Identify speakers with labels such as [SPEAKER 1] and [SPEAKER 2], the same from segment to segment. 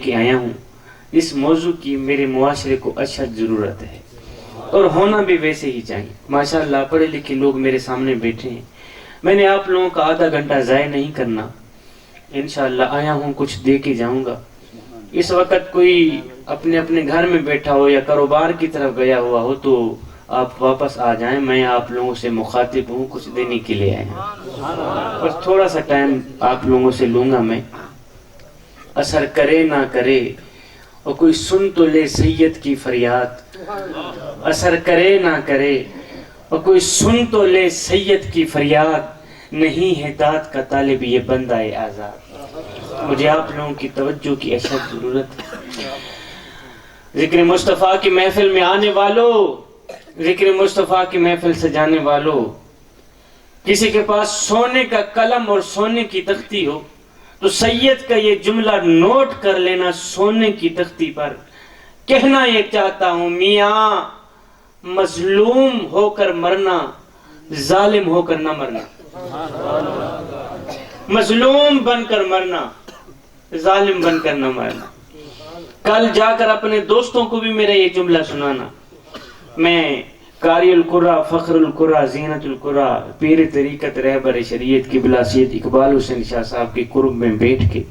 [SPEAKER 1] کے آیا ہوں، اس موضوع کی میرے معاشرے کو اشد ضرورت ہے اور ہونا بھی ویسے ہی چاہیے۔ ماشاءاللہ پڑھے لکھے لوگ میرے سامنے بیٹھے ہیں، میں نے آپ لوگوں کا آدھا گھنٹہ ضائع نہیں کرنا، انشاءاللہ آیا ہوں کچھ دے کے جاؤں گا۔ اس وقت کوئی اپنے اپنے گھر میں بیٹھا ہو یا کاروبار کی طرف گیا ہوا ہو تو آپ واپس آ جائیں، میں آپ لوگوں سے مخاطب ہوں، کچھ دینے کے لیے آیا ہوں، بس تھوڑا سا ٹائم آپ لوگوں سے لوں گا میں۔ اثر کرے نہ کرے اور کوئی سن تو لے سید کی فریاد، اثر کرے نہ کرے اور کوئی سن تو لے سید کی فریاد، نہیں ہے داد کا طالب یہ بندہ آزاد۔ مجھے آپ لوگوں کی توجہ کی اشد ضرورت ہے۔ ذکر مصطفیٰ کی محفل میں آنے والوں، ذکر مصطفیٰ کی محفل سجانے والوں، کسی کے پاس سونے کا قلم اور سونے کی تختی ہو تو سید کا یہ جملہ نوٹ کر لینا سونے کی تختی پر۔ کہنا یہ چاہتا ہوں میاں، مظلوم ہو کر مرنا، ظالم ہو کر نہ مرنا۔ مظلوم بن کر مرنا، ظالم بن کر نہ مرنا۔ کل جا کر اپنے دوستوں کو بھی میرا یہ جملہ سنانا۔ میں قاری القرآ، فخر القرآ، زینت القرآ، پیر طریقت رہبر شریعت قبلہ سید اقبال حسین شاہ صاحب کے قرب میں بیٹھ کے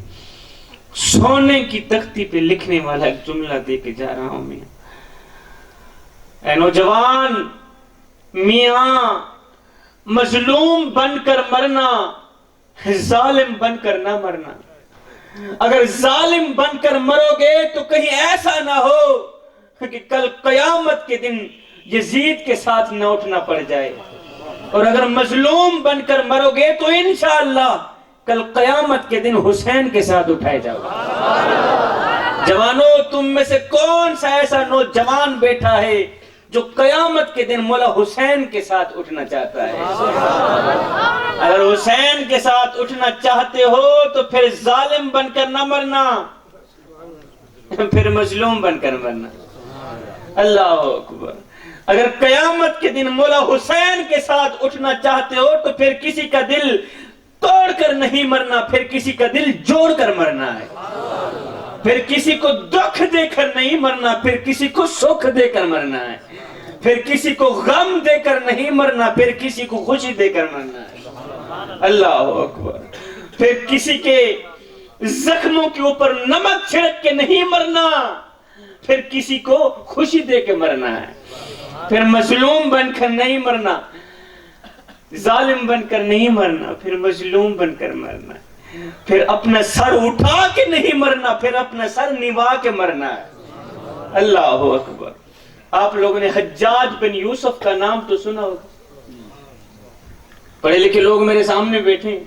[SPEAKER 1] سونے کی تختی پہ لکھنے والا ایک جملہ دے کے جا رہا ہوں۔ میاں اے نوجوان، میاں مظلوم بن کر مرنا، ظالم بن کر نہ مرنا۔ اگر ظالم بن کر مرو گے تو کہیں ایسا نہ ہو کہ کل قیامت کے دن یزید کے ساتھ نہ اٹھنا پڑ جائے، اور اگر مظلوم بن کر مرو گے تو انشاءاللہ کل قیامت کے دن حسین کے ساتھ اٹھائے جاؤ۔ جوانوں، تم میں سے کون سا ایسا نوجوان بیٹھا ہے جو قیامت کے دن مولا حسین کے ساتھ اٹھنا چاہتا ہے؟ اگر حسین کے ساتھ اٹھنا چاہتے ہو تو پھر ظالم بن کر نہ مرنا، پھر مظلوم بن کر مرنا۔ اللہ اکبر۔ اگر قیامت کے دن مولا حسین کے ساتھ اٹھنا چاہتے ہو تو پھر کسی کا دل توڑ کر نہیں مرنا، پھر کسی کا دل جوڑ کر مرنا ہے۔ پھر کسی کو دکھ دے کر نہیں مرنا، پھر کسی کو سکھ دے کر مرنا ہے۔ پھر کسی کو غم دے کر نہیں مرنا، پھر کسی کو خوشی دے کر مرنا ہے۔ اللہ اکبر۔ پھر کسی کے زخموں کے اوپر نمک چھڑک کے نہیں مرنا، پھر کسی کو خوشی دے کے مرنا ہے۔ پھر مظلوم بن کر نہیں مرنا، ظالم بن کر نہیں مرنا، پھر مظلوم بن کر مرنا ہے۔ پھر اپنا سر اٹھا کے نہیں مرنا، پھر اپنا سر نوا کے مرنا ہے۔ اللہ اکبر۔ آپ لوگوں نے حجاج بن یوسف کا نام تو سنا ہوگا، پڑھے لکھے لوگ میرے سامنے بیٹھے ہیں،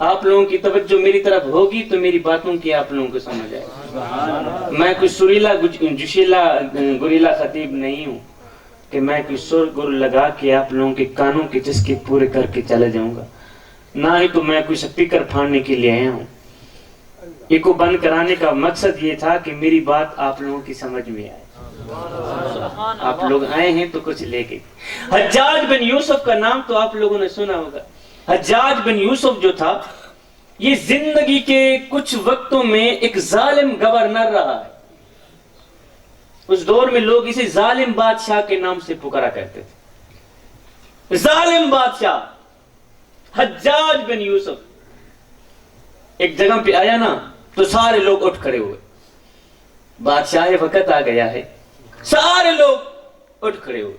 [SPEAKER 1] آپ لوگوں کی توجہ میری طرف ہوگی تو میری باتوں کی آپ لوگوں کو سمجھ آئے گا۔ میں کوئی سریلا جوشیلا گریلا خطیب نہیں ہوں کہ میں کوئی سر گر لگا کے آپ لوگوں کے کانوں کے چسکے پورے کر کے چلے جاؤں گا، نہ ہی تو میں کوئی سپیکر پھاڑنے کے لیے آیا ہوں۔ یہ کو بند کرانے کا مقصد یہ تھا کہ میری بات آپ لوگوں کی سمجھ میں آئے۔ آپ لوگ آئے ہیں تو کچھ لے کے۔ حجاج بن یوسف کا نام تو آپ لوگوں نے سنا ہوگا۔ حجاج بن یوسف جو تھا یہ زندگی کے کچھ وقتوں میں ایک ظالم گورنر رہا ہے۔ اس دور میں لوگ اسے ظالم بادشاہ کے نام سے پکارا کرتے تھے۔ ظالم بادشاہ حجاج بن یوسف ایک جگہ پہ آیا نا تو سارے لوگ اٹھ کھڑے ہوئے۔ بادشاہ وقت آ گیا ہے، سارے لوگ اٹھ کھڑے ہوئے۔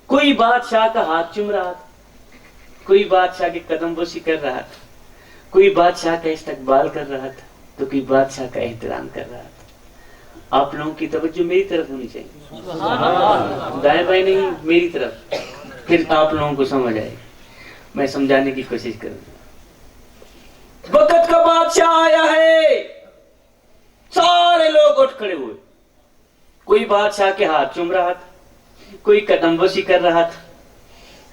[SPEAKER 1] کوئی بادشاہ کا ہاتھ چوم رہا تھا، کوئی بادشاہ کے قدم بوسی کر رہا تھا، کوئی بادشاہ کا استقبال کر رہا تھا تو کوئی بادشاہ کا احترام کر رہا تھا۔ آپ لوگوں کی توجہ میری طرف ہونی چاہیے، دائیں بائیں نہیں، میری طرف، پھر آپ لوگوں کو سمجھ آئے، میں سمجھانے کی کوشش کروں گا۔ وقت کا بادشاہ آیا ہے، سارے لوگ اٹھ کھڑے ہوئے۔ کوئی بادشاہ کے ہاتھ چوم رہا تھا، کوئی قدم بوسی کر رہا تھا،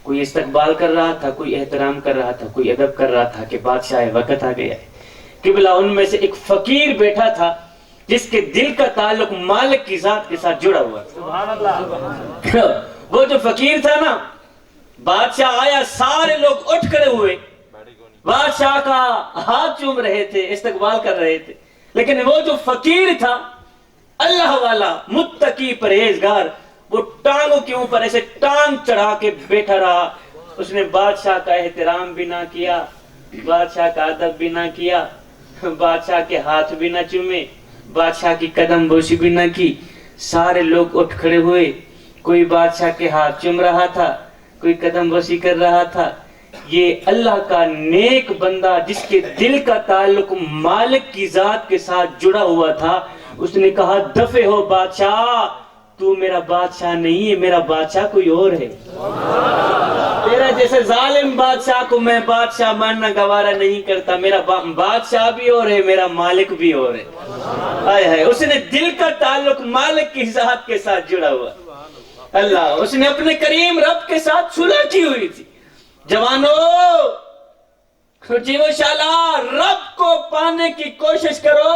[SPEAKER 1] کوئی استقبال کر رہا تھا، کوئی احترام کر رہا تھا، کوئی ادب کر رہا تھا کہ بادشاہ وقت آ گیا ہے۔ قبلہ ان میں سے ایک فقیر بیٹھا تھا جس کے دل کا تعلق مالک کی ذات کے ساتھ جڑا ہوا تھا۔ سبحان اللہ۔ وہ جو فقیر تھا نا، بادشاہ آیا، سارے لوگ اٹھ کھڑے ہوئے، بادشاہ کا ہاتھ چوم رہے تھے، استقبال کر رہے تھے۔ لیکن وہ جو فقیر تھا اللہ والا متقی پرہیزگار وہ ٹانگوں کے اوپر ایسے ٹانگ چڑھا کے بیٹھا رہا. اس نے بادشاہ کا احترام بھی نہ کیا, بادشاہ کا ادب بھی نہ کیا, بادشاہ کے ہاتھ بھی نہ چومے, بادشاہ کی قدم بوسی بھی نہ کی. سارے لوگ اٹھ کھڑے ہوئے, کوئی بادشاہ کے ہاتھ چوم رہا تھا, کوئی قدم بوسی کر رہا تھا. یہ اللہ کا نیک بندہ جس کے دل کا تعلق مالک کی ذات کے ساتھ جڑا ہوا تھا, اس نے کہا دفع ہو بادشاہ, تو میرا بادشاہ نہیں ہے, میرا بادشاہ کوئی اور ہے. تیرا جیسے ظالم بادشاہ کو میں بادشاہ ماننا گوارا نہیں کرتا, میرا بادشاہ بھی اور ہے, میرا مالک بھی اور ہے. اس نے دل کا تعلق مالک کی ذات کے ساتھ جڑا ہوا. اللہ اس نے اپنے کریم رب کے ساتھ صلح کی ہوئی تھی. جوانوں جیو شالا رب کو پانے کی کوشش کرو,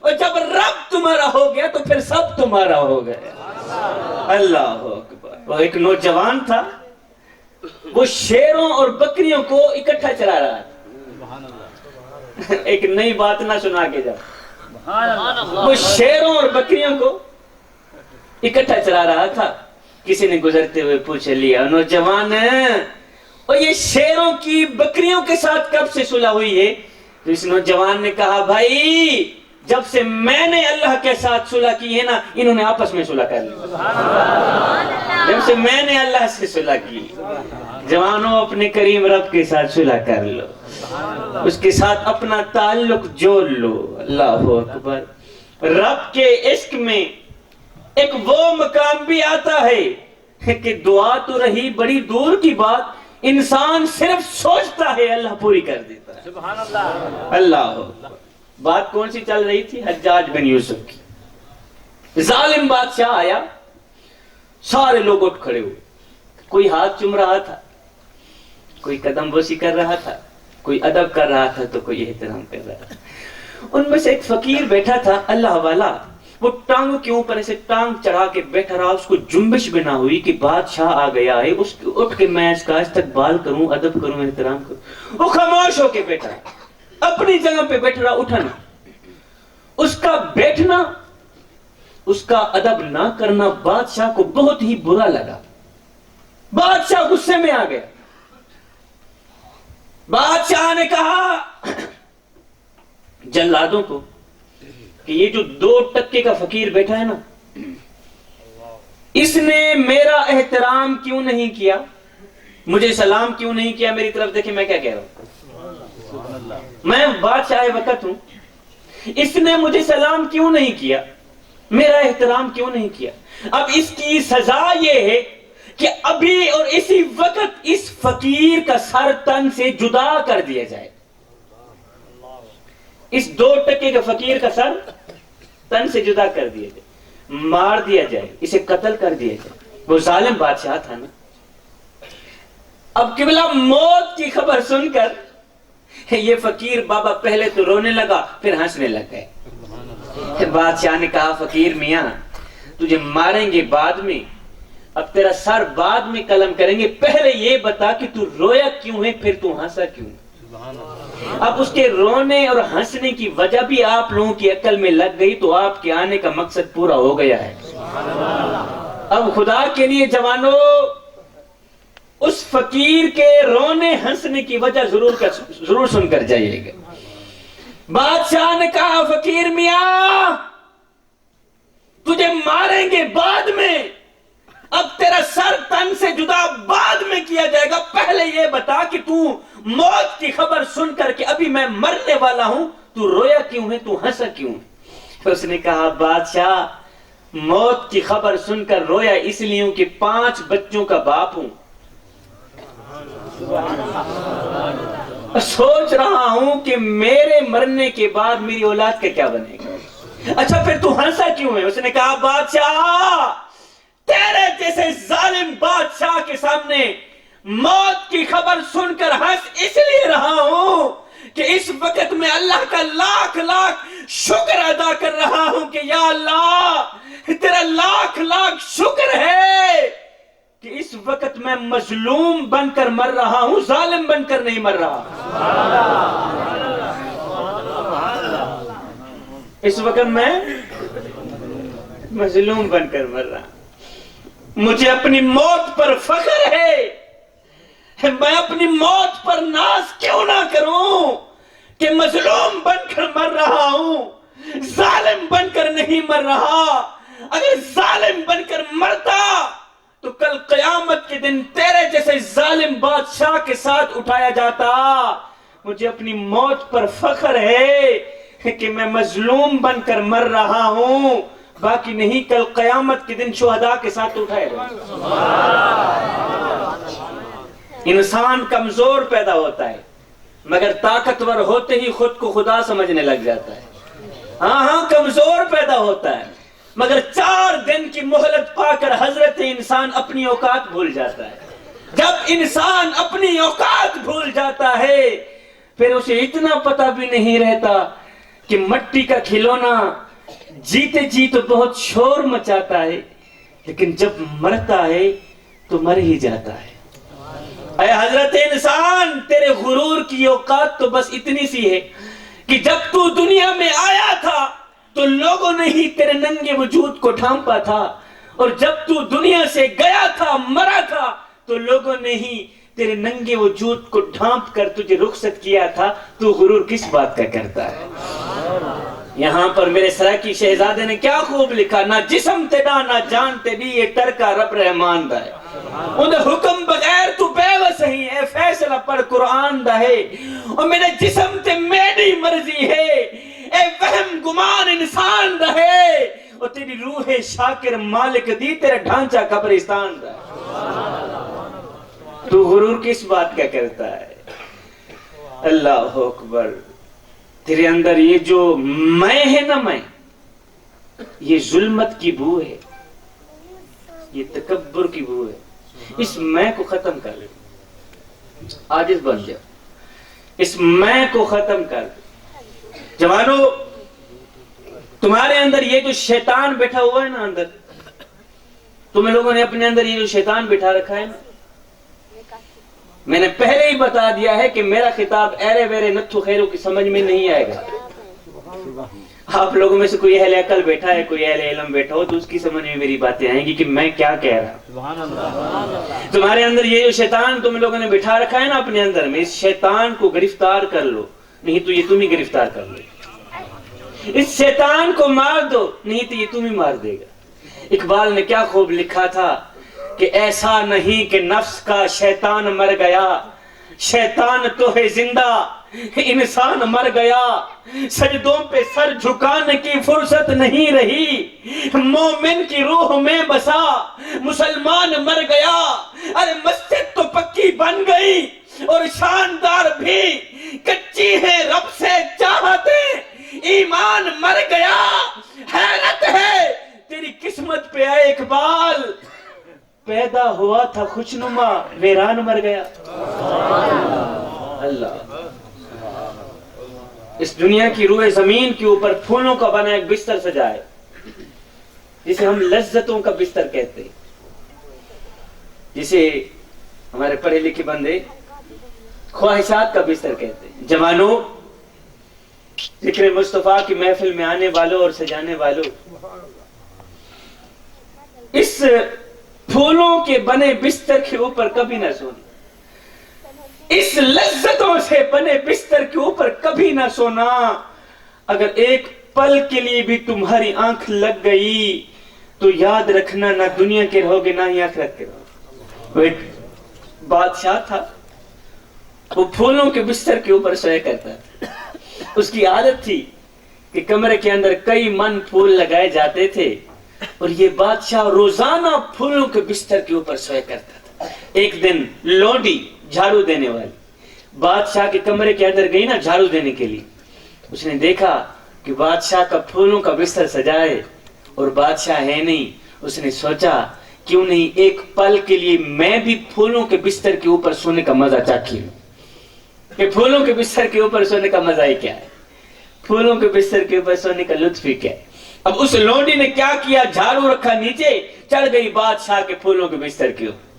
[SPEAKER 1] اور جب رب تمہارا ہو گیا تو پھر سب تمہارا ہو گیا. اللہ اکبر. وہ ایک نوجوان تھا, وہ شیروں اور بکریوں کو اکٹھا چلا رہا تھا. ایک نئی بات نہ سنا کے جاؤ. وہ شیروں اور بکریوں کو اکٹھا چلا رہا تھا. کسی نے گزرتے ہوئے پوچھ لیا, نوجوان اور یہ شیروں کی بکریوں کے ساتھ کب سے صلح ہوئی ہے؟ تو اس نوجوان نے کہا بھائی جب سے میں نے اللہ کے ساتھ صلح کی ہے نا, انہوں نے آپس میں صلح کر لی. جب سے میں نے اللہ سے صلح کی. جوانوں اپنے کریم رب کے ساتھ صلح کر لو, اس کے ساتھ اپنا تعلق جوڑ لو. اللہ اکبر. رب کے عشق میں ایک وہ مقام بھی آتا ہے کہ دعا تو رہی بڑی دور کی بات, انسان صرف سوچتا ہے اللہ پوری کر دیتا ہے. سبحان اللہ. اللہ بات کون سی چل رہی تھی؟ حجاج بن یوسف کی. ظالم بادشاہ آیا, سارے لوگ اٹھ کھڑے ہوئے. کوئی ہاتھ چوم رہا تھا, کوئی قدم بوسی کر رہا تھا, کوئی ادب کر رہا تھا, تو کوئی احترام کر رہا تھا. ان میں سے ایک فقیر بیٹھا تھا اللہ والا, وہ ٹانگوں کے اوپر ایسے ٹانگ چڑھا کے بیٹھا رہا. اس کو جنبش بھی نہ ہوئی کہ بادشاہ آ گیا ہے, اس اٹھ کے میں اس کا استقبال کروں, ادب کروں, احترام کروں. وہ خاموش ہو کے بیٹھا, اپنی جگہ پہ بیٹھ رہا, اٹھا نہ. اس کا بیٹھنا, اس کا ادب نہ کرنا بادشاہ کو بہت ہی برا لگا. بادشاہ غصے میں آ گیا. بادشاہ نے کہا جلادوں کو کہ یہ جو 2 ٹکے کا فقیر بیٹھا ہے نا, اس نے میرا احترام کیوں نہیں کیا, مجھے سلام کیوں نہیں کیا. میری طرف دیکھیں میں کیا کہہ رہا ہوں, میں بادشاہ وقت ہوں. اس نے مجھے سلام کیوں نہیں کیا, میرا احترام کیوں نہیں کیا. اب اس کی سزا یہ ہے کہ ابھی اور اسی وقت اس فقیر کا سر تن سے جدا کر دیا جائے. اس 2 ٹکے کا فقیر کا سر تن سے جدا کر دیا جائے, مار دیا جائے, اسے قتل کر دیا جائے. وہ ظالم بادشاہ تھا نا. اب قبلہ موت کی خبر سن کر یہ فقیر بابا پہلے تو رونے لگا, پھر ہنسنے لگ گئے. بادشاہ نے کہا فقیر میاں تجھے ماریں گے بعد میں, اب تیرا سر بعد میں قلم کریں گے, پہلے یہ بتا کہ تو رویا کیوں ہے, پھر تو ہنسا کیوں. اب اس کے رونے اور ہنسنے کی وجہ بھی آپ لوگوں کی عقل میں لگ گئی, تو آپ کے آنے کا مقصد پورا ہو گیا ہے. اب خدا کے لیے جوانوں اس فقیر کے رونے ہنسنے کی وجہ ضرور سن کر جائیے گا. بادشاہ نے کہا فقیر میاں تجھے ماریں گے بعد میں, اب تیرا سر تن سے جدا بعد میں کیا جائے گا, پہلے یہ بتا کہ تو موت کی خبر سن کر کے ابھی میں مرنے والا ہوں, تو رویا کیوں ہے, تو ہنسا کیوں ہے. اس نے کہا بادشاہ موت کی خبر سن کر رویا اس لیے ہوں کہ 5 بچوں کا باپ ہوں, سوچ رہا ہوں کہ میرے مرنے کے بعد میری اولاد کا کیا بنے گا. اچھا پھر تو ہنسا کیوں ہے. اس نے کہا بادشاہ تیرے جیسے ظالم بادشاہ کے سامنے موت کی خبر سن کر ہنس اس لیے رہا ہوں کہ اس وقت میں اللہ کا لاکھ لاکھ شکر ادا کر رہا ہوں کہ یا اللہ تیرا لاکھ لاکھ شکر ہے کہ اس وقت میں مظلوم بن کر مر رہا ہوں, ظالم بن کر نہیں مر رہا. اس وقت میں مظلوم بن کر مر رہا ہوں، مجھے اپنی موت پر فخر ہے، میں اپنی موت پر ناز کیوں نہ کروں کہ مظلوم بن کر مر رہا ہوں، ظالم بن کر نہیں مر رہا۔ اگر ظالم بن کر مرتا تو کل قیامت کے دن تیرے جیسے ظالم بادشاہ کے ساتھ اٹھایا جاتا۔ مجھے اپنی موت پر فخر ہے کہ میں مظلوم بن کر مر رہا ہوں، باقی نہیں کل قیامت کے دن شہداء کے ساتھ اٹھائے جائیں۔ انسان کمزور پیدا ہوتا ہے مگر طاقتور ہوتے ہی خود کو خدا سمجھنے لگ جاتا ہے۔ ہاں کمزور پیدا ہوتا ہے مگر 4 دن کی مہلت پا کر حضرت انسان اپنی اوقات بھول جاتا ہے۔ جب انسان اپنی اوقات بھول جاتا ہے پھر اسے اتنا پتہ بھی نہیں رہتا کہ مٹی کا کھلونا جیتے جی تو بہت شور مچاتا ہے لیکن جب مرتا ہے تو مر ہی جاتا ہے۔ اے حضرت انسان، تیرے غرور کی اوقات تو بس اتنی سی ہے کہ جب تو دنیا میں آیا تھا تو لوگوں نے ہی تیرے ننگے وجود کو ڈھانپا تھا، اور جب تو دنیا سے گیا تھا، مرا تھا، تو لوگوں نے ہی تیرے ننگے وجود کو ڈھانپ کر تجھے رخصت کیا تھا۔ تو غرور کس بات کا کرتا ہے؟ یہاں پر میرے سراکی شہزادے نے کیا خوب لکھا، نہ جسم تیرا نہ جان تیری، یہ ترکا رب رحمان دا ہے۔ ان حکم بغیر تو بے وس ہی، اے فیصلہ پڑھ قرآن دا ہے۔ اور میرے جسم تے میری مرضی ہے، اے وہم گمان انسان دا ہے۔ اور تیری روح شاکر مالک دی، تیرا ڈھانچہ قبرستان دا ہے۔ تو غرور کس بات کا کرتا ہے؟ اللہ اکبر۔ تیرے اندر یہ جو میں ہے نا، میں یہ ظلمت کی بو ہے، یہ تکبر کی بو ہے۔ اس میں کو ختم کر لے، عاجز بن جا، اس میں کو ختم کر دے۔ جوانو، تمہارے اندر یہ جو شیطان بیٹھا ہوا ہے نا اندر، تمہیں لوگوں نے اپنے اندر یہ جو شیطان بٹھا رکھا ہے نا، میں نے پہلے ہی بتا دیا ہے کہ میرا خطاب ایرے ویرے نتھو خیروں کی سمجھ میں نہیں آئے گا۔ آپ لوگوں میں سے کوئی اہل عقل بیٹھا ہے، کوئی اہل علم بیٹھا ہو تو اس کی سمجھ میں میری باتیں آئیں گی کہ میں کیا کہہ رہا ہوں۔ تمہارے اندر یہ جو شیطان تم لوگوں نے بٹھا رکھا ہے نا اپنے اندر میں، اس شیطان کو گرفتار کر لو، نہیں تو یہ تم ہی گرفتار کر لو۔ اس شیطان کو مار دو، نہیں تو یہ تم ہی مار دے گا۔ اقبال نے کیا خوب لکھا تھا کہ ایسا نہیں کہ نفس کا شیطان مر گیا، شیطان تو ہے زندہ، انسان مر گیا، سجدوں پہ سر جھکانے کی فرصت نہیں رہی، مومن کی روح میں بسا مسلمان مر گیا۔ ارے مسجد تو پکی بن گئی اور شاندار بھی کچی ہے رب سے چاہتے، ایمان مر گیا۔ حیرت ہے تیری قسمت پہ اے اقبال، پیدا ہوا تھا خوشنما، ویران مر گیا۔ اللہ، اس دنیا کی روئے زمین کے اوپر پھولوں کا بنا ایک بستر سجائے، جسے ہم لذتوں کا بستر کہتے ہیں، جسے ہمارے پڑھے لکھے بندے خواہشات کا بستر کہتے ہیں۔ جوانو، ذکر مصطفیٰ کی محفل میں آنے والوں اور سجانے والوں، اس پھولوں کے بنے بستر کے اوپر کبھی نہ سونا، اس لذتوں سے بنے بستر کے اوپر کبھی نہ سونا۔ اگر ایک پل کے لیے بھی تمہاری آنکھ لگ گئی تو یاد رکھنا نہ دنیا کے رہو گے نہ ہی آخرت کے رہو گے۔ وہ ایک بادشاہ تھا، وہ پھولوں کے بستر کے اوپر سویا کرتا تھا۔ اس کی عادت تھی کہ کمرے کے اندر کئی من پھول لگائے جاتے تھے اور یہ بادشاہ روزانہ پھولوں کے بستر کے اوپر سویا کرتا تھا۔ ایک دن لونڈی جھاڑو دینے والی بادشاہ کے کمرے کے اندر گئی نا جھاڑو دینے کے لیے، اس نے دیکھا کہ بادشاہ کا پھولوں کا بستر سجائے اور بادشاہ ہے نہیں۔ اس نے سوچا کیوں نہیں ایک پل کے لیے میں بھی پھولوں کے بستر کے اوپر سونے کا مزہ چاکھی لوں، کہ پھولوں کے بستر کے اوپر سونے کا مزہ ہی کیا ہے، پھولوں کے بستر کے اوپر سونے کا لطف ہی کیا ہے۔ اب اس لونڈی نے کیا کیا، جھاڑو رکھا نیچے، چڑھ گئی بادشاہ کے پھولوں کے بستر کے اوپر۔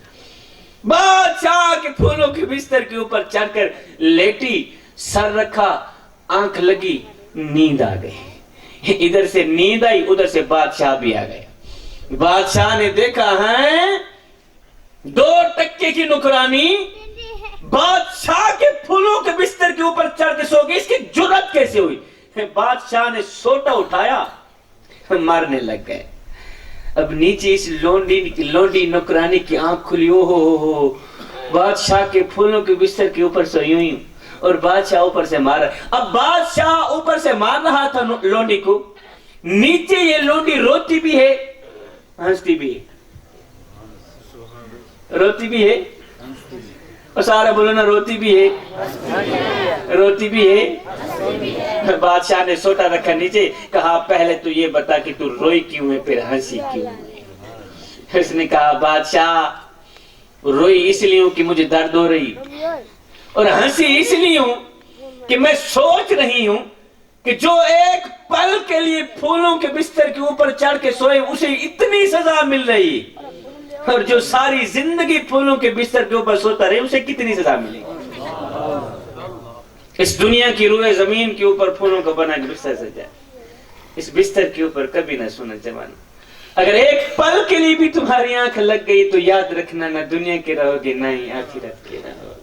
[SPEAKER 1] بادشاہ کے پھولوں کے بستر کے اوپر چڑھ کر لیٹی، سر رکھا، آنکھ لگی، نیند آ گئی۔ ادھر سے نیند آئی، ادھر سے بادشاہ بھی آ گیا۔ بادشاہ نے دیکھا ہے 2 ٹکے کی نوکرانی بادشاہ کے پھولوں کے بستر کے اوپر چڑھ کے سو گئی، اس کی جرات کیسے ہوئی؟ بادشاہ نے سوٹا اٹھایا، مارنے لگ گئے۔ اب نیچے اس لونڈی نوکرانی کی آنکھ کھلی، ہو بادشاہ کے پھولوں کے بستر کے اوپر سوئی ہوئی اور بادشاہ اوپر سے مار رہا۔ اب بادشاہ اوپر سے مار رہا تھا لونڈی کو، نیچے یہ لونڈی روتی بھی ہے ہنستی بھی ہے، روتی بھی ہے اور سارا بولو نا، روتی بھی ہے روتی بھی ہے۔ بادشاہ نے سوٹا رکھا نیچے، کہا پہلے تو یہ بتا کہ تو روئی کیوں ہے، پھر ہنسی کیوں ہے؟ اس نے کہا بادشاہ روئی اس لیے ہوں کہ مجھے درد ہو رہی، اور ہنسی اس لیے ہوں کہ میں سوچ رہی ہوں کہ جو ایک پل کے لیے پھولوں کے بستر کے اوپر چڑھ کے سوئے اسے اتنی سزا مل رہی، اور جو ساری زندگی پھولوں کے بستر کے اوپر سوتا رہے اسے کتنی سزا ملے گی۔ اس دنیا کی روئے زمین کے اوپر پھولوں کا بنا کے بستر سجا، اس بستر کے اوپر کبھی نہ سونا جوان۔ اگر ایک پل کے لیے بھی تمہاری آنکھ لگ گئی تو یاد رکھنا، نہ دنیا کے رہو گے نہ ہی آخرت کے رہو گے۔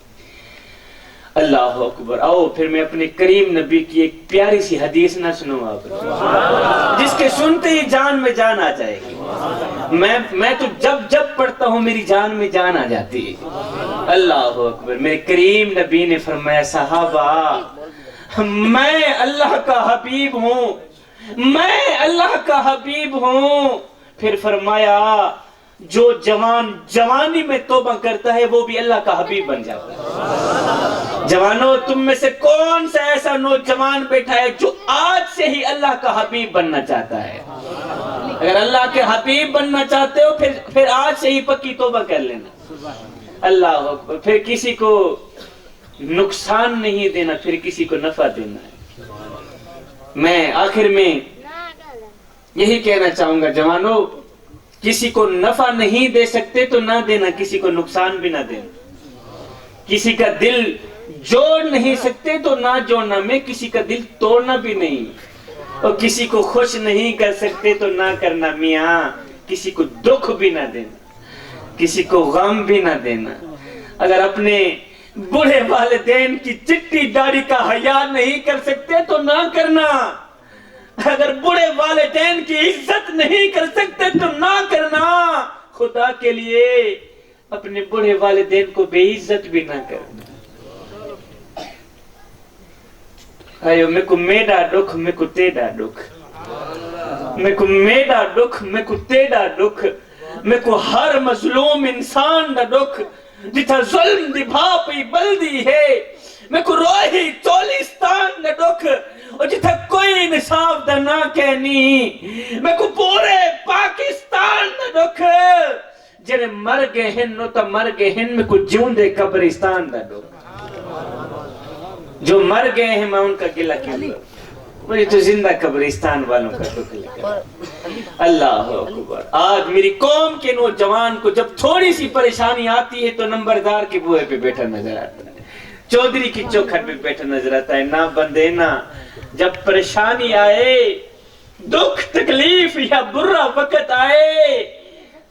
[SPEAKER 1] اللہ اکبر۔ آؤ پھر میں اپنے کریم نبی کی ایک پیاری سی حدیث نہ سنوں آپ، جس کے سنتے ہی جان میں جان آ جائے گی۔ میں تو جب پڑھتا ہوں میری جان میں جان آ جاتی ہے۔ اللہ اکبر۔ میرے کریم نبی نے فرمایا صحابہ میں اللہ کا حبیب ہوں، میں اللہ کا حبیب ہوں۔ پھر فرمایا جو جوان جوانی میں توبہ کرتا ہے وہ بھی اللہ کا حبیب بن جاتا ہے۔ جوانوں تم میں سے کون سا ایسا نوجوان بیٹھا ہے جو آج سے ہی اللہ کا حبیب بننا چاہتا ہے؟ اگر اللہ کے حبیب بننا چاہتے ہو پھر آج سے ہی پکی توبہ کر لینا۔ اللہ اکبر۔ پھر کسی کو نقصان نہیں دینا، پھر کسی کو نفع دینا ہے۔ میں آخر میں یہی کہنا چاہوں گا جوانوں، کسی کو نفع نہیں دے سکتے تو نہ دینا، کسی کو نقصان بھی نہ دینا۔ کسی کا دل جوڑ نہیں سکتے تو نہ جوڑنا، میں کسی کا دل توڑنا بھی نہیں، اور کسی کو خوش نہیں کر سکتے تو نہ کرنا میاں، کسی کو دکھ بھی نہ دینا، کسی کو غم بھی نہ دینا۔ اگر اپنے بڑے والدین کی چٹی داڑھی کا حیا نہیں کر سکتے تو نہ کرنا، اگر بڑے والدین کی عزت نہیں کر سکتے تو نہ کرنا۔ خدا کے لیے اپنے بڑے والدین کو بے عزت بھی نہ کرنا۔ آئیو میں کو میڈا دکھ میں کو تیڈا دکھ، میں کو میڈا دکھ میں کو تیڈا دکھ، میں کو ہر مظلوم انسان دا دکھ جتھا ظلم دی بھاپی بلدی ہے، میں کو روحی چولستان دا دکھ اور جتھا کوئی انصاف دا نہ کہنی، میں کو پورے پاکستان دا دکھ جنہیں مر گئے ہیں نو تا مر گئے ہیں، میں کو جون دے قبرستان دا دکھ۔ جو مر گئے ہیں میں ان کا گلہ کیوں کروں، مجھے تو زندہ قبرستان والوں کا دکھ لگا۔ اللہ اکبر۔ آج میری قوم کے نوجوان کو جب تھوڑی سی پریشانی آتی ہے تو نمبردار کے بوئے پہ بیٹھا نظر آتا ہے، چودھری کی چوکھٹ پہ بیٹھا نظر آتا ہے۔ نہ بندے نہ، جب پریشانی آئے، دکھ تکلیف یا برا وقت آئے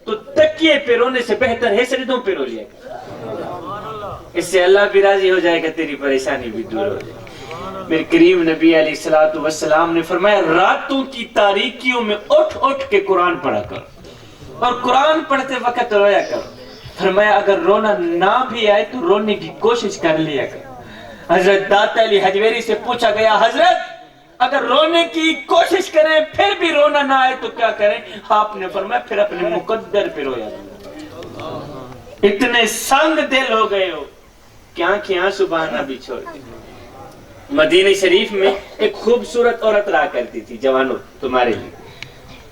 [SPEAKER 1] تو تکیے پہ رونے سے بہتر ہے سجدوں پہ رو لیا کر، اس سے اللہ بھی راضی ہو جائے گا، تیری پریشانی بھی دور ہو جائے گی۔ میرے کریم نبی علیہ السلام نے فرمایا راتوں کی تاریکیوں میں اٹھ اٹھ کے قرآن پڑھا کر، اور قرآن پڑھتے وقت رویا کر۔ فرمایا اگر رونا نہ بھی آئے تو رونے کی کوشش کر لیا کر۔ حضرت داتا علی حجویری سے پوچھا گیا حضرت اگر رونے کی کوشش کریں پھر بھی رونا نہ آئے تو کیا کریں؟ آپ نے فرمایا پھر اپنے مقدر پہ رویا کریں۔ اتنے سنگ دل ہو گئے ہو کہ آنکھیں آنسو بہانا بھی چھوڑ دی۔ مدینہ شریف میں ایک خوبصورت عورت رہا کرتی تھی، جوانوں تمہارے لیے،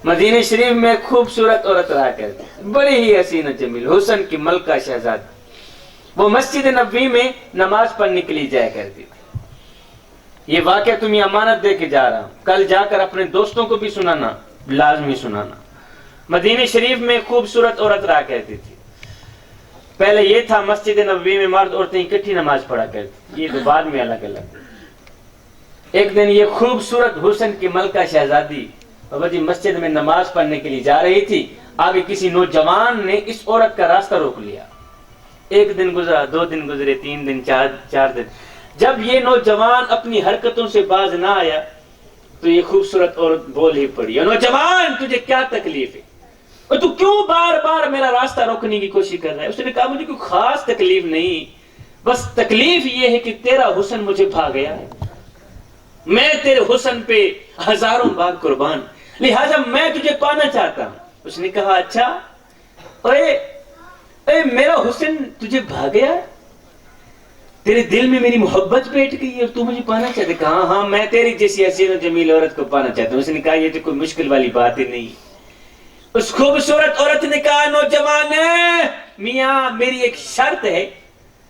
[SPEAKER 1] مدینہ شریف میں ایک خوبصورت عورت رہا کرتی تھی، بڑی ہی حسین جمیل، حسن کی ملکہ شہزاد۔ وہ مسجد نبوی میں نماز پڑھنے کے لیے جایا کرتی تھی۔ یہ واقعہ تمہیں امانت دے کے جا رہا ہوں، کل جا کر اپنے دوستوں کو بھی سنانا، لازمی سنانا۔ مدینہ شریف میں ایک خوبصورت عورت رہا کرتی تھی۔ پہلے یہ تھا مسجد نبوی میں مرد عورتیں اکٹھی نماز پڑھا کرتی، یہ تو بعد میں الگ الگ۔ ایک دن یہ خوبصورت حسن کی ملکہ شہزادی بابا جی مسجد میں نماز پڑھنے کے لیے جا رہی تھی. آگے کسی نوجوان نے اس عورت کا راستہ روک لیا. ایک دن گزرا, 2 دن گزرے, 3 دن, 4 دن. جب یہ نوجوان اپنی حرکتوں سے باز نہ آیا تو یہ خوبصورت عورت بول ہی پڑی, نوجوان تجھے کیا تکلیف ہے, اور تو کیوں بار بار میرا راستہ روکنے کی کوشش کر رہا ہے؟ اس نے کہا مجھے کوئی خاص تکلیف نہیں, بس تکلیف یہ ہے کہ تیرا حسن مجھے بھا گیا ہے. میں تیرے حسن پہ ہزاروں بار قربان, لہٰذا میں تجھے پانا چاہتا ہوں. اس نے کہا اچھا, اے میرا حسن تجھے بھا گیا ہے, تیرے دل میں میری محبت بیٹھ گئی ہے اور تو مجھے پانا چاہتے. کہا ہاں میں تیری جیسی حسین و جمیل عورت کو پانا چاہتا ہوں. اس نے کہا یہ تو کوئی مشکل والی بات ہی نہیں. اس خوبصورت عورت نے کہا نوجوان میاں میری ایک شرط ہے,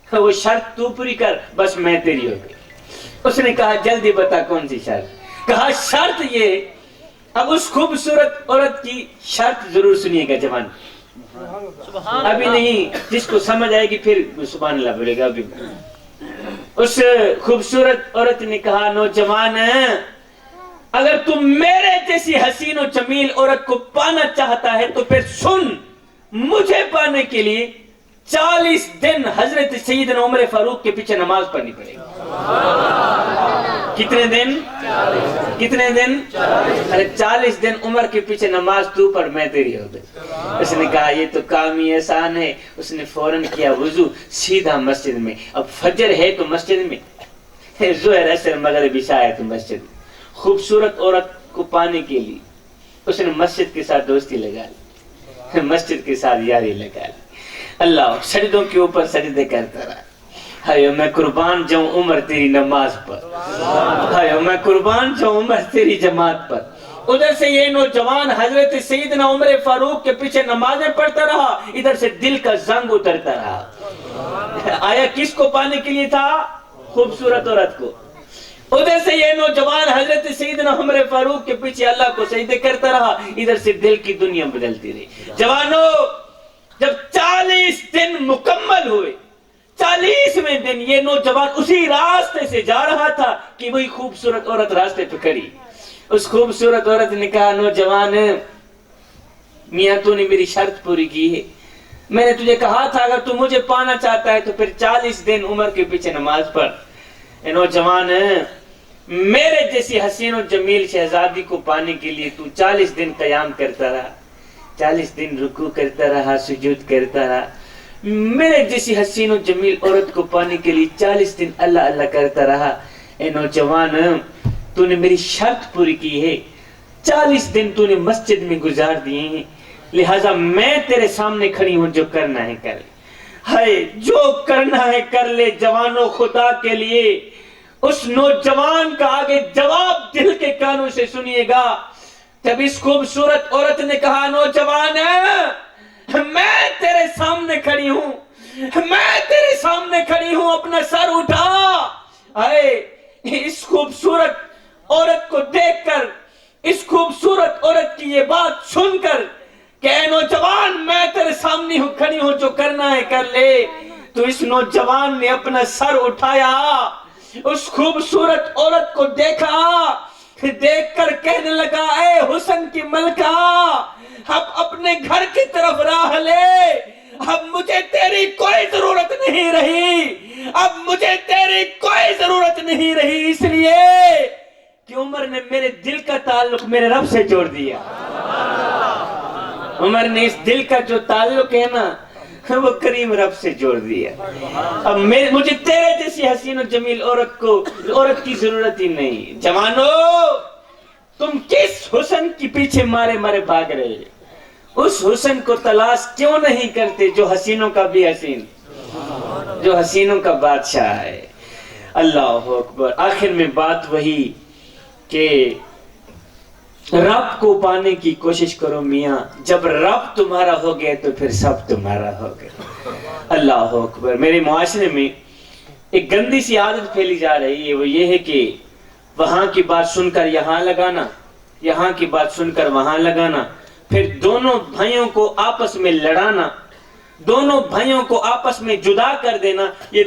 [SPEAKER 1] وہ شرط تو پوری کر, بس میں تیری ہو گئی. اس نے کہا جلدی بتا کون سی شرط. کہا شرط یہ. اب اس خوبصورت عورت کی شرط ضرور سنیے گا جوان, ابھی نہیں, جس کو سمجھ آئے گی پھر سبحان اللہ بولے گا. ابھی اس خوبصورت عورت نے کہا نوجوان اگر تم میرے جیسی حسین و جمیل عورت کو پانا چاہتا ہے تو پھر سن, مجھے پانے کے لیے 40 دن حضرت سیدنا عمر فاروق کے پیچھے نماز پڑھنی پڑے گی. کتنے دن؟ کتنے دن؟ 40 دن عمر کے پیچھے نماز تو پڑھ, میں تیری ہو گئی. اس نے کہا یہ تو کام ہی آسان ہے. اس نے فوراً کیا وضو, سیدھا مسجد میں. اب فجر ہے تو مسجد میں, ظہر عصر مغرب عشاء ہے تو مسجد میں. خوبصورت عورت کو پانے کے لیے اس نے مسجد کے ساتھ دوستی لگا لی, مسجد کے ساتھ یاری لگا لی. اللہ سجدوں کے اوپر سجدے کرتا رہا. ہائے میں قربان جاؤں عمر تیری نماز پر, ہائے میں قربان جاؤں عمر تیری جماعت پر. ادھر سے یہ نوجوان حضرت سیدنا عمر فاروق کے پیچھے نمازیں پڑھتا رہا, ادھر سے دل کا زنگ اترتا رہا. آیا کس کو پانے کے لیے تھا؟ خوبصورت عورت کو. ادھر سے یہ نوجوان حضرت سیدنا عمر فاروق کے پیچھے اللہ کو سجدے کرتا رہا, ادھر سے دل کی دنیا بدلتی رہی. جوانوں جب 40 دن مکمل ہوئے, 40ویں دن یہ نوجوان اسی راستے سے جا رہا تھا کہ وہی خوبصورت عورت راستے پہ کھڑی. اس خوبصورت عورت نے کہا نوجوان میاں تو نے میری شرط پوری کی ہے, میں نے تجھے کہا تھا اگر تو مجھے پانا چاہتا ہے تو پھر 40 دن عمر کے پیچھے نماز پڑھ. اے نوجوان میرے جیسی حسین و جمیل شہزادی کو پانے کے لیے تو 40 دن قیام کرتا رہا, 40 دن رکوع کرتا رہا, سجود کرتا رہا. میرے جیسی حسین و جمیل عورت کو پانے کے لیے 40 دن اللہ اللہ کرتا رہا. اے نوجوان تو نے میری شرط پوری کی ہے, 40 دن تو نے مسجد میں گزار دیے ہیں, لہٰذا میں تیرے سامنے کھڑی ہوں, جو کرنا ہے کر لے. ہائے جو کرنا ہے کر لے. جوانوں خدا کے لیے اس نوجوان کا آگے جواب دل کے کانوں سے سنیے گا. جب اس خوبصورت عورت نے کہا نوجوان میں تیرے سامنے کھڑی ہوں, میں تیرے سامنے کھڑی ہوں, اپنا سر اٹھا. اے اس خوبصورت عورت کو دیکھ کر, اس خوبصورت عورت کی یہ بات سن کر کہ اے نوجوان میں تیرے سامنے کھڑی ہوں, جو کرنا ہے کر لے. تو اس نوجوان نے اپنا سر اٹھایا, اس خوبصورت عورت کو دیکھا, دیکھ کر کہنے لگا اے حسن کی ملکہ اب اپنے گھر کی طرف راہ لے, اب مجھے تیری کوئی ضرورت نہیں رہی, اب مجھے تیری کوئی ضرورت نہیں رہی, اس لیے کہ عمر نے میرے دل کا تعلق میرے رب سے جوڑ دیا. عمر نے اس دل کا جو تعلق ہے نا وہ کریم رب سے جوڑ دیا. اب مجھے تیرے جیسی حسین و جمیل عورت کی ضرورت ہی نہیں. جوانوں تم کس حسن کی پیچھے مارے مارے بھاگ رہے, اس حسن کو تلاش کیوں نہیں کرتے جو حسینوں کا بھی حسین, جو حسینوں کا بادشاہ ہے. اللہ اکبر. آخر میں بات وہی کہ رب کو پانے کی کوشش کرو میاں, جب رب تمہارا ہو گیا تو پھر سب تمہارا ہو گیا. اللہ اکبر. میرے معاشرے میں ایک گندی سی عادت پھیلی جا رہی ہے, وہ یہ ہے کہ وہاں کی بات سن کر یہاں لگانا, یہاں کی بات سن کر وہاں لگانا, پھر دونوں بھائیوں کو آپس میں لڑانا, دونوں بھائیوں کو آپس میں جدا کر دینا. یہ